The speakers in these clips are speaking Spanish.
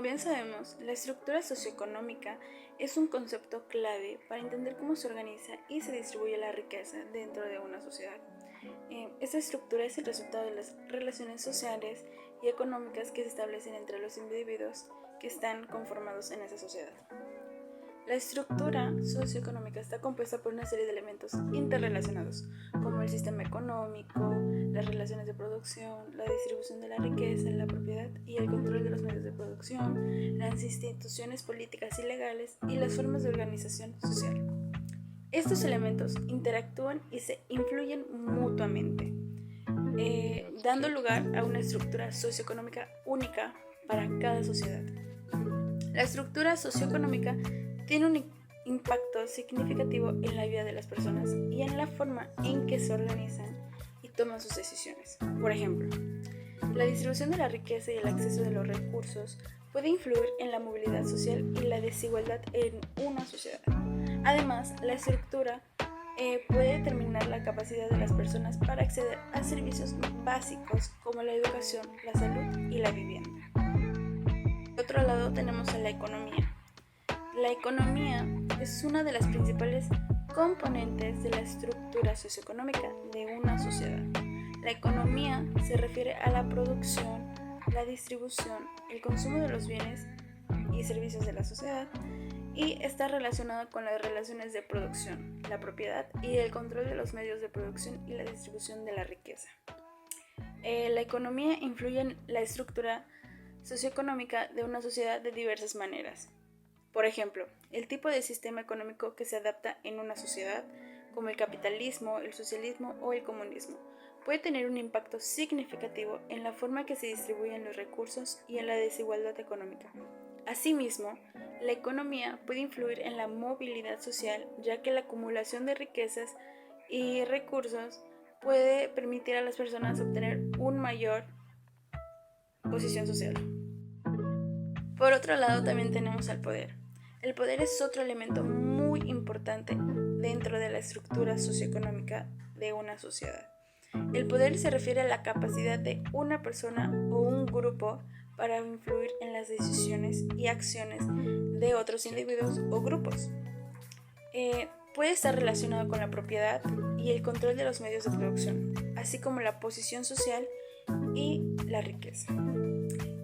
bien sabemos, la estructura socioeconómica es un concepto clave para entender cómo se organiza y se distribuye la riqueza dentro de una sociedad. Esta estructura es el resultado de las relaciones sociales y económicas que se establecen entre los individuos que están conformados en esa sociedad. La estructura socioeconómica está compuesta por una serie de elementos interrelacionados, como el sistema económico, las relaciones de producción, la distribución de la riqueza, la propiedad y el control de los medios de producción, las instituciones políticas y legales y las formas de organización social. Estos elementos interactúan y se influyen mutuamente, dando lugar a una estructura socioeconómica única para cada sociedad. La estructura socioeconómica tiene un impacto significativo en la vida de las personas y en la forma en que se organizan y toman sus decisiones. Por ejemplo, la distribución de la riqueza y el acceso de los recursos puede influir en la movilidad social y la desigualdad en una sociedad. Además, la estructura puede determinar la capacidad de las personas para acceder a servicios básicos como la educación, la salud y la vivienda. Por otro lado, tenemos a la economía. La economía es una de las principales componentes de la estructura socioeconómica de una sociedad. La economía se refiere a la producción, la distribución, el consumo de los bienes y servicios de la sociedad y está relacionada con las relaciones de producción, la propiedad y el control de los medios de producción y la distribución de la riqueza. La economía influye en la estructura socioeconómica de una sociedad de diversas maneras. Por ejemplo, el tipo de sistema económico que se adapta en una sociedad, como el capitalismo, el socialismo o el comunismo, puede tener un impacto significativo en la forma que se distribuyen los recursos y en la desigualdad económica. Asimismo, la economía puede influir en la movilidad social, ya que la acumulación de riquezas y recursos puede permitir a las personas obtener una mayor posición social. Por otro lado, también tenemos al poder. El poder es otro elemento muy importante dentro de la estructura socioeconómica de una sociedad. El poder se refiere a la capacidad de una persona o un grupo para influir en las decisiones y acciones de otros individuos o grupos. Puede estar relacionado con la propiedad y el control de los medios de producción, así como la posición social y la riqueza.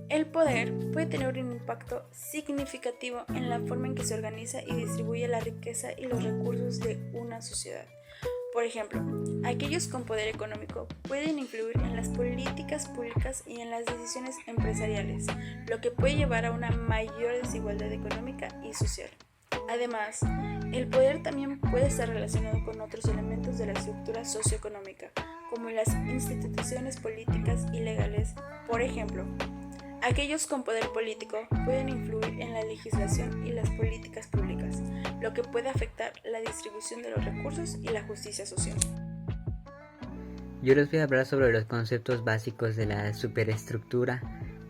El poder puede tener un impacto significativo en la forma en que se organiza y distribuye la riqueza y los recursos de una sociedad. Por ejemplo, aquellos con poder económico pueden influir en las políticas públicas y en las decisiones empresariales, lo que puede llevar a una mayor desigualdad económica y social. Además, el poder también puede estar relacionado con otros elementos de la estructura socioeconómica, como las instituciones políticas y legales. Por ejemplo, aquellos con poder político pueden influir en la legislación y las políticas públicas, lo que puede afectar la distribución de los recursos y la justicia social. Yo les voy a hablar sobre los conceptos básicos de la superestructura,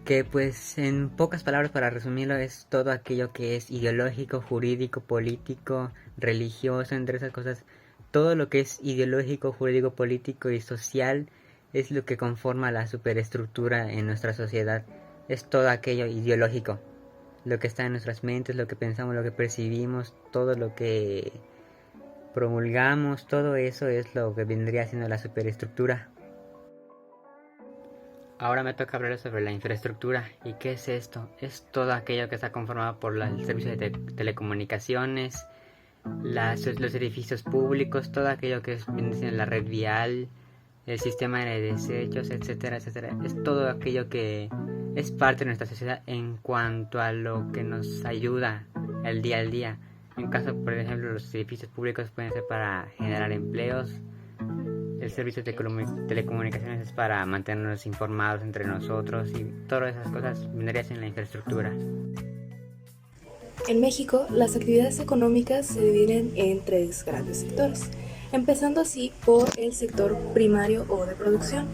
que pues en pocas palabras para resumirlo es todo aquello que es ideológico, jurídico, político, religioso, entre esas cosas. Todo lo que es ideológico, jurídico, político y social es lo que conforma la superestructura en nuestra sociedad. Es todo aquello ideológico, lo que está en nuestras mentes, lo que pensamos, lo que percibimos, todo lo que promulgamos, todo eso es lo que vendría siendo la superestructura. Ahora me toca hablar sobre la infraestructura. ¿Y qué es esto? Es todo aquello que está conformado por el servicio de telecomunicaciones, los edificios públicos, todo aquello que viene siendo la red vial, el sistema de desechos, etcétera, etcétera. Es todo aquello que es parte de nuestra sociedad en cuanto a lo que nos ayuda el día al día. En caso, por ejemplo, los edificios públicos pueden ser para generar empleos. El servicio de telecomunicaciones es para mantenernos informados entre nosotros y todas esas cosas vendrían en la infraestructura. En México, las actividades económicas se dividen en 3 grandes sectores, empezando así por el sector primario o de producción,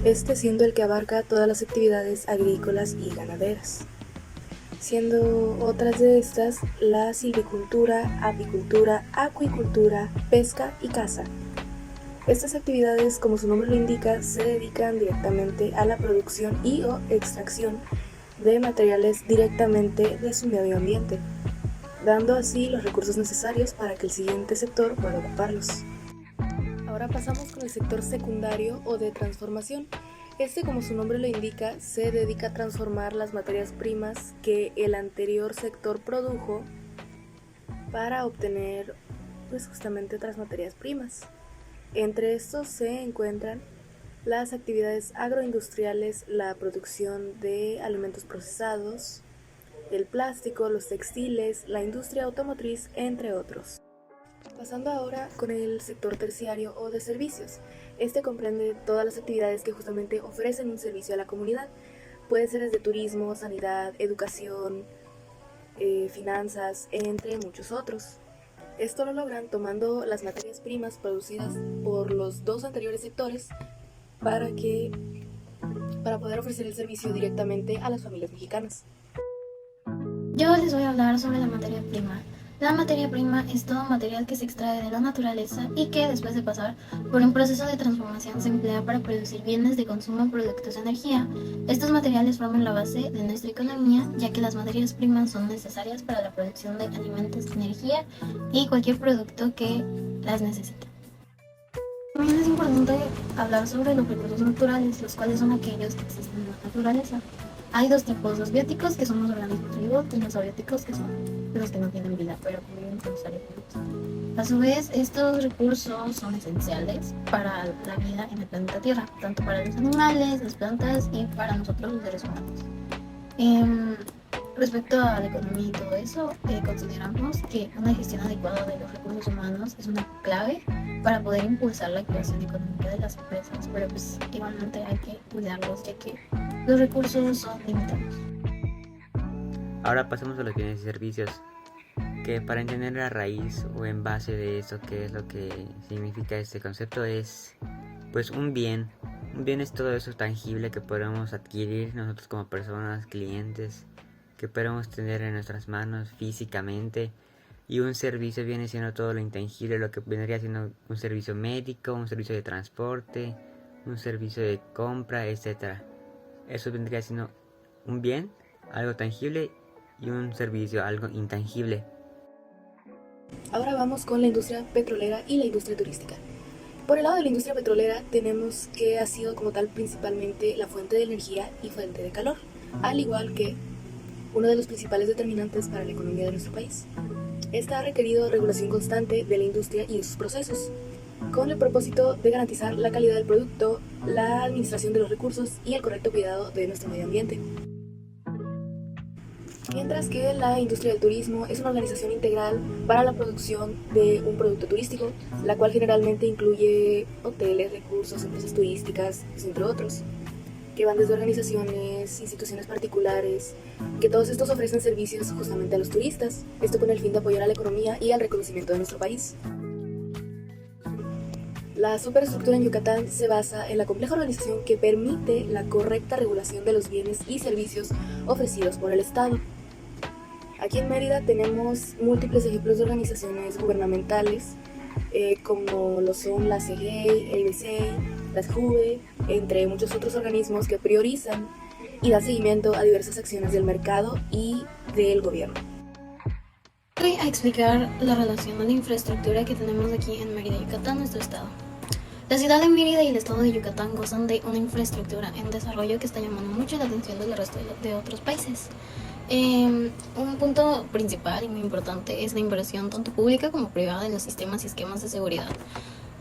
este siendo el que abarca todas las actividades agrícolas y ganaderas, siendo otras de estas la silvicultura, apicultura, acuicultura, pesca y caza. Estas actividades, como su nombre lo indica, se dedican directamente a la producción y o extracción de materiales directamente de su medio ambiente, dando así los recursos necesarios para que el siguiente sector pueda ocuparlos. Ahora pasamos con el sector secundario o de transformación. Este, como su nombre lo indica, se dedica a transformar las materias primas que el anterior sector produjo para obtener justamente otras materias primas. Entre estos se encuentran las actividades agroindustriales, la producción de alimentos procesados, el plástico, los textiles, la industria automotriz, entre otros. Pasando ahora con el sector terciario o de servicios. Este comprende todas las actividades que justamente ofrecen un servicio a la comunidad. Puede ser desde turismo, sanidad, educación, finanzas, entre muchos otros. Esto lo logran tomando las materias primas producidas por los dos anteriores sectores para poder ofrecer el servicio directamente a las familias mexicanas. Yo les voy a hablar sobre la materia prima. La materia prima es todo material que se extrae de la naturaleza y que después de pasar por un proceso de transformación se emplea para producir bienes de consumo, productos de energía. Estos materiales forman la base de nuestra economía, ya que las materias primas son necesarias para la producción de alimentos, energía y cualquier producto que las necesite. También es importante hablar sobre los recursos naturales, los cuales son aquellos que existen en la naturaleza. Hay dos tipos, los bióticos, que son los organismos vivos, y los abióticos, que son los que no tienen vida, pero que viven con los alimentos. A su vez, estos recursos son esenciales para la vida en el planeta Tierra, tanto para los animales, las plantas y para nosotros los seres humanos. Respecto a la economía y todo eso, consideramos que una gestión adecuada de los recursos humanos es una clave para poder impulsar la creación económica de las empresas, pero pues igualmente hay que cuidarlos, ya que los recursos son limitados. Ahora pasamos a los bienes y servicios, que para entender la raíz o en base de eso, qué es lo que significa este concepto, es pues un bien. Un bien es todo eso tangible que podemos adquirir nosotros como personas, clientes, que podemos tener en nuestras manos físicamente. Y un servicio viene siendo todo lo intangible, lo que vendría siendo un servicio médico, un servicio de transporte, un servicio de compra, etc. Eso vendría siendo un bien, algo tangible, y un servicio, algo intangible. Ahora vamos con la industria petrolera y la industria turística. Por el lado de la industria petrolera tenemos que ha sido como tal principalmente la fuente de energía y fuente de calor, al igual que uno de los principales determinantes para la economía de nuestro país. Esta ha requerido regulación constante de la industria y de sus procesos, con el propósito de garantizar la calidad del producto, la administración de los recursos y el correcto cuidado de nuestro medio ambiente. Mientras que la industria del turismo es una organización integral para la producción de un producto turístico, la cual generalmente incluye hoteles, recursos, empresas turísticas, entre otros, que van desde organizaciones, instituciones particulares, que todos estos ofrecen servicios justamente a los turistas, esto con el fin de apoyar a la economía y al reconocimiento de nuestro país. La superestructura en Yucatán se basa en la compleja organización que permite la correcta regulación de los bienes y servicios ofrecidos por el Estado. Aquí en Mérida tenemos múltiples ejemplos de organizaciones gubernamentales, como lo son la CGEI, el IBCEI, la SJUVE, entre muchos otros organismos que priorizan y dan seguimiento a diversas acciones del mercado y del gobierno. Voy a explicar la relación de la infraestructura que tenemos aquí en Mérida, Yucatán, nuestro estado. La ciudad de Mérida y el estado de Yucatán gozan de una infraestructura en desarrollo que está llamando mucho la atención del resto de otros países. Un punto principal y muy importante es la inversión tanto pública como privada en los sistemas y esquemas de seguridad,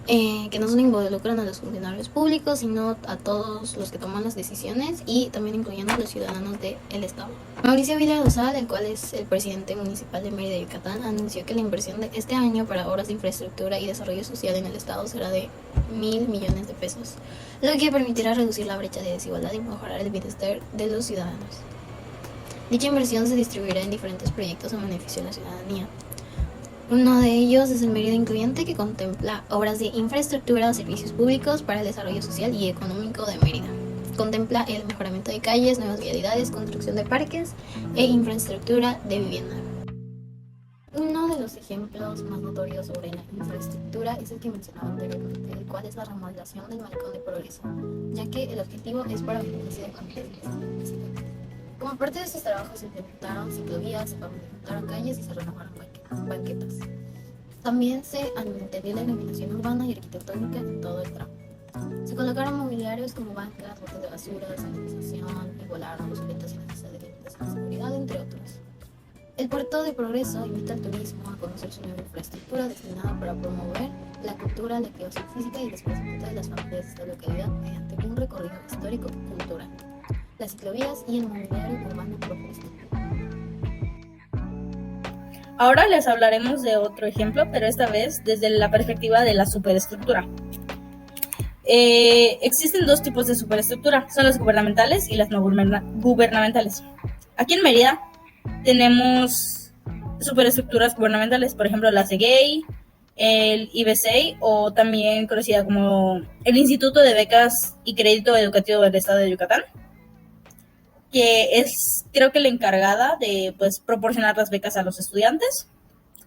que no solo involucran a los funcionarios públicos, sino a todos los que toman las decisiones y también incluyendo a los ciudadanos del estado. Mauricio Vila Dosal, el cual es el presidente municipal de Mérida, Yucatán, anunció que la inversión de este año para obras de infraestructura y desarrollo social en el estado será de 1,000 millones de pesos, lo que permitirá reducir la brecha de desigualdad y mejorar el bienestar de los ciudadanos. Dicha inversión se distribuirá en diferentes proyectos en beneficio de la ciudadanía. Uno de ellos es el Mérida Incluyente, que contempla obras de infraestructura o servicios públicos para el desarrollo social y económico de Mérida. Contempla el mejoramiento de calles, nuevas vialidades, construcción de parques e infraestructura de vivienda. Uno de los ejemplos más notorios sobre la infraestructura es el que mencionaba anteriormente, el cual es la remodelación del Malecón de Progreso, ya que el objetivo es para beneficio de familias. Como parte de estos trabajos se implementaron ciclovías, se pavimentaron calles y se renovaron banquetas. También se integró la iluminación urbana y arquitectónica en todo el tramo. Se colocaron mobiliarios como bancas, botes de basura, señalización, igualaron las orientaciones de seguridad, entre otros. El puerto de Progreso invita al turismo a conocer su nueva infraestructura destinada para promover la cultura, la activación física y el desplazamiento de las familias de esta localidad mediante un recorrido histórico-cultural, las ciclovías y el mobiliario urbano propuesto. Ahora les hablaremos de otro ejemplo, pero esta vez desde la perspectiva de la superestructura. Existen dos tipos de superestructura, son las gubernamentales y las no gubernamentales. Aquí en Mérida tenemos superestructuras gubernamentales, por ejemplo la CEGEI, el IBCEI o también conocida como el Instituto de Becas y Crédito Educativo del Estado de Yucatán, que es creo que la encargada de proporcionar las becas a los estudiantes.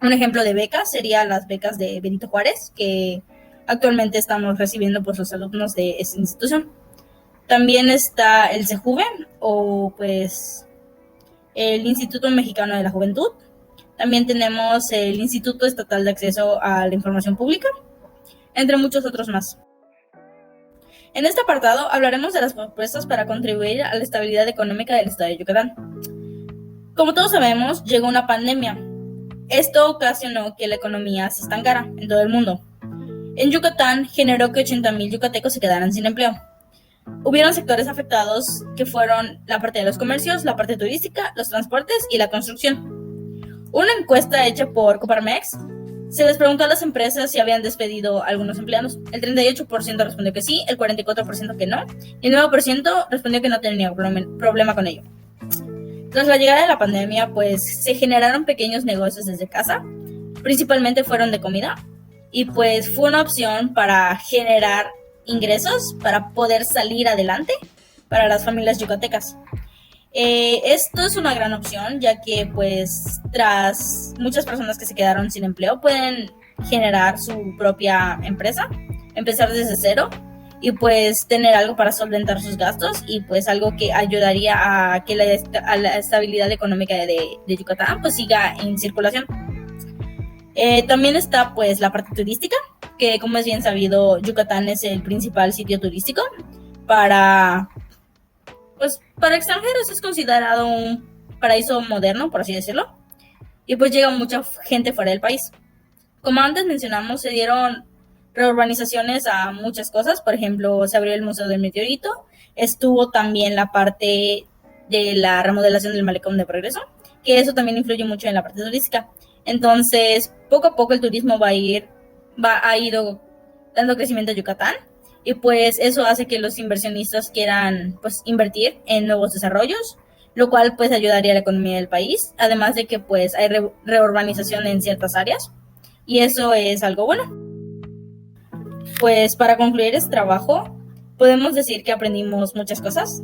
Un ejemplo de becas sería las becas de Benito Juárez, que actualmente estamos recibiendo los alumnos de esta institución. También está el CEJUVE o el Instituto Mexicano de la Juventud. También tenemos el Instituto Estatal de Acceso a la Información Pública, entre muchos otros más. En este apartado hablaremos de las propuestas para contribuir a la estabilidad económica del estado de Yucatán. Como todos sabemos, llegó una pandemia. Esto ocasionó que la economía se estancara en todo el mundo. En Yucatán generó que 80,000 yucatecos se quedaran sin empleo. Hubieron sectores afectados que fueron la parte de los comercios, la parte turística, los transportes y la construcción. Una encuesta hecha por Coparmex se les preguntó a las empresas si habían despedido a algunos empleados. El 38% respondió que sí, el 44% que no, y el 9% respondió que no tenía problema con ello. Tras la llegada de la pandemia, se generaron pequeños negocios desde casa, principalmente fueron de comida, y fue una opción para generar ingresos, para poder salir adelante para las familias yucatecas. Esto es una gran opción, ya que tras muchas personas que se quedaron sin empleo pueden generar su propia empresa, empezar desde cero y tener algo para solventar sus gastos y algo que ayudaría a que la estabilidad económica de Yucatán siga en circulación. También está la parte turística, que como es bien sabido, Yucatán es el principal sitio turístico para extranjeros, es considerado un paraíso moderno, por así decirlo, y llega mucha gente fuera del país. Como antes mencionamos, se dieron reurbanizaciones a muchas cosas, por ejemplo, se abrió el Museo del Meteorito, estuvo también la parte de la remodelación del Malecón de Progreso, que eso también influye mucho en la parte turística. Entonces, poco a poco el turismo ha ido dando crecimiento a Yucatán y eso hace que los inversionistas quieran invertir en nuevos desarrollos, lo cual ayudaría a la economía del país, además de que hay reurbanización en ciertas áreas y eso es algo bueno. Para concluir este trabajo, podemos decir que aprendimos muchas cosas.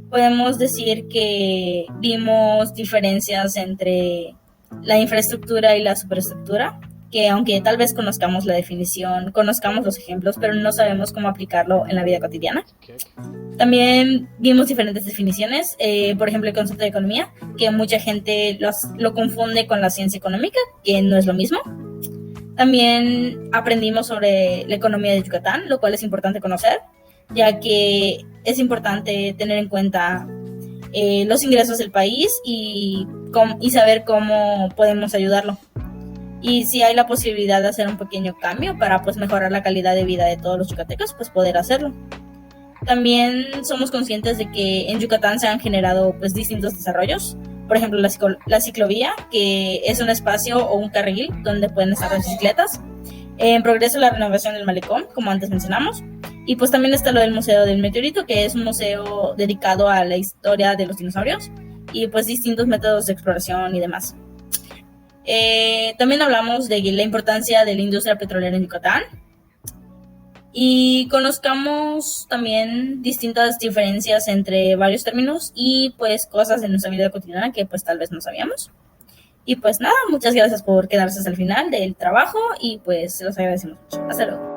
Podemos decir que vimos diferencias entre la infraestructura y la superestructura, que aunque tal vez conozcamos la definición, conozcamos los ejemplos, pero no sabemos cómo aplicarlo en la vida cotidiana. También vimos diferentes definiciones, por ejemplo el concepto de economía, que mucha gente lo confunde con la ciencia económica, que no es lo mismo. También aprendimos sobre la economía de Yucatán, lo cual es importante conocer, ya que es importante tener en cuenta los ingresos del país y saber cómo podemos ayudarlo. Y si hay la posibilidad de hacer un pequeño cambio para mejorar la calidad de vida de todos los yucatecos, poder hacerlo. También somos conscientes de que en Yucatán se han generado distintos desarrollos. Por ejemplo, la ciclovía, que es un espacio o un carril donde pueden estar las bicicletas. En progreso la renovación del malecón, como antes mencionamos. Y también está lo del Museo del Meteorito, que es un museo dedicado a la historia de los dinosaurios y distintos métodos de exploración y demás. También hablamos de la importancia de la industria petrolera en Yucatán y conozcamos también distintas diferencias entre varios términos y cosas de nuestra vida cotidiana que tal vez no sabíamos. Y nada, muchas gracias por quedarse hasta el final del trabajo y se los agradecemos mucho. Hasta luego.